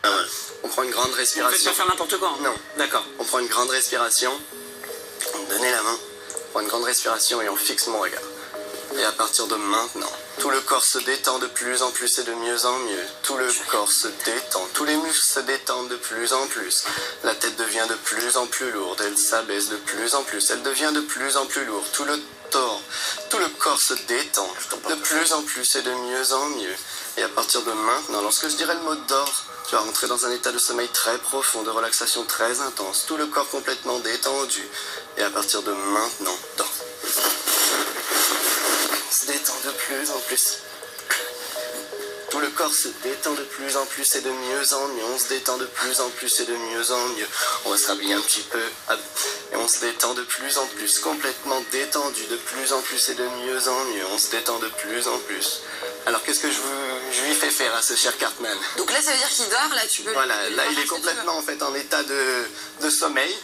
pas mal. On prend une grande Vous faites respiration. pas faire n'importe quoi, hein. Non. D'accord. On prend une grande respiration. On me donnait la main. On prend une grande respiration et on fixe mon regard. Et à partir de maintenant, tout le corps se détend de plus en plus et de mieux en mieux. Tout le corps se détend, tous les muscles se détendent de plus en plus. La tête devient de plus en plus lourde, elle s'abaisse de plus en plus, elle devient de plus en plus lourde. Tout le corps se détend de plus en plus et de mieux en mieux. Et à partir de maintenant, lorsque je dirai le mot d'or, tu vas rentrer dans un état de sommeil très profond, de relaxation très intense. Tout le corps complètement détendu. Et à partir de maintenant, dors. Se détend de plus en plus. Tout le corps se détend de plus en plus et de mieux en mieux. On se détend de plus en plus et de mieux en mieux. On va se rhabiller un petit peu. Et on se détend de plus en plus. Complètement détendu de plus en plus et de mieux en mieux. On se détend de plus en plus. Alors qu'est-ce que je lui fais faire à ce cher Cartman? Donc là, ça veut dire qu'il dort, là, tu peux... Voilà, là il est faire ce que tu complètement en fait en état de sommeil.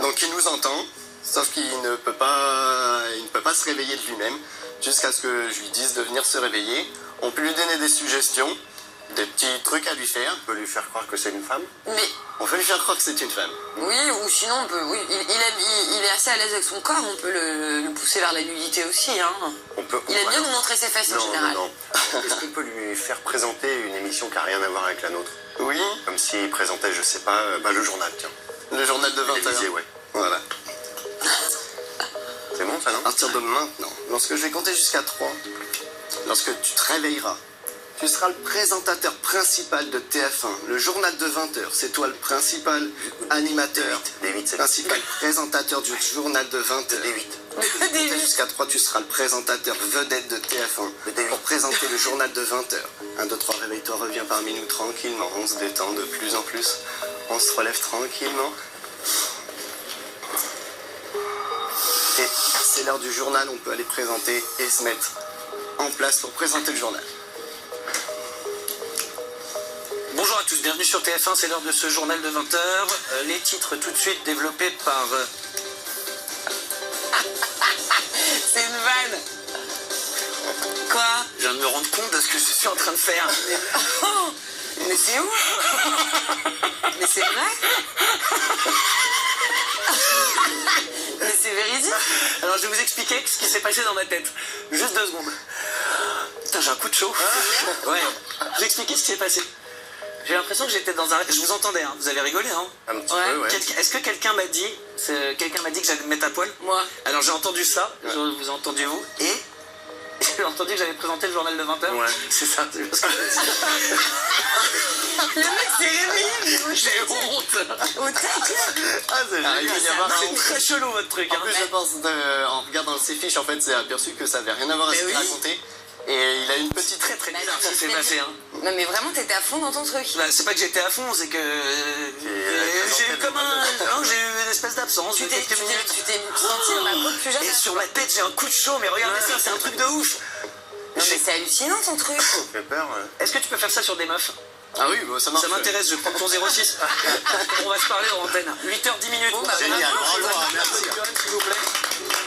Donc il nous entend. Sauf qu'il ne peut pas se réveiller de lui-même jusqu'à ce que je lui dise de venir se réveiller. On peut lui donner des suggestions, des petits trucs à lui faire. On peut lui faire croire que c'est une femme. Mais On peut lui faire croire que c'est une femme. oui, ou sinon, on peut... Oui, il est assez à l'aise avec son corps, on peut le pousser vers la nudité aussi, hein. Il aime bien nous montrer ses fesses en général. Non. Est-ce qu'on peut lui faire présenter une émission qui n'a rien à voir avec la nôtre? Oui, Comme s'il présentait, je sais pas, le journal, tiens. le journal de 20 Télévisé, heures. ouais. Voilà. C'est bon, ça, non? À partir de maintenant, lorsque je vais compter jusqu'à 3, lorsque tu te réveilleras, tu seras le présentateur principal de TF1, le journal de 20 heures. C'est toi le principal animateur, Des 8, c'est principal présentateur du journal de 20 heures. Des 8. Compter jusqu'à 3, tu seras le présentateur vedette de TF1 pour présenter le journal de 20 heures. 1, 2, 3, réveille-toi, reviens parmi nous tranquillement. On se détend de plus en plus. On se relève tranquillement. Et c'est l'heure du journal, on peut aller présenter et se mettre en place pour présenter le journal. Bonjour à tous, bienvenue sur TF1, c'est l'heure de ce journal de 20h. Les titres tout de suite développés par... C'est une vanne. Quoi? Je viens de me rendre compte de ce que je suis en train de faire. Mais c'est où? Mais c'est vrai? Mais c'est véridique? Alors je vais vous expliquer ce qui s'est passé dans ma tête. Juste 2 secondes. Putain, j'ai un coup de chaud. Ouais, je vais expliquer ce qui s'est passé. J'ai l'impression que j'étais dans un... Je vous entendais, hein. Vous avez rigolé, hein. Un petit Ouais. peu, ouais. Est-ce que quelqu'un m'a dit... Quelqu'un m'a dit que j'allais me mettre à poil? Moi. Alors j'ai entendu ça, vous avez entendu vous, et j'ai entendu que j'allais présenter le journal de 20h. Ouais. C'est ça, c'est parce que Le mec s'est réveillé. j'ai honte. Au tac. Ah, c'est génial. C'est très chelou votre truc. En Hein. plus, je pense, en regardant ses fiches, en fait, c'est aperçu que ça avait rien à voir avec ce qu'il oui. racontait. Et il a une petite Très très bizarre ce qui s'est passé. Hein. Non mais vraiment, t'étais à fond dans ton truc. Bah, c'est pas que j'étais à fond, c'est que j'ai eu comme un... Non, j'ai eu une espèce d'absence de quelques minutes. Tu t'es senti dans la peau plus jamais. Et sur ma tête, j'ai un coup de chaud, mais regardez ça, c'est un truc de ouf. Non mais c'est hallucinant ton truc. Ça fait peur. Est-ce que tu peux faire ça sur des meufs? Ah oui, bah, ça marche. Ça m'intéresse, je prends ton 06. On va se parler en antenne. 8h10. Bon, bah, Génial, bravo, bravo, bravo. merci. S'il vous plaît.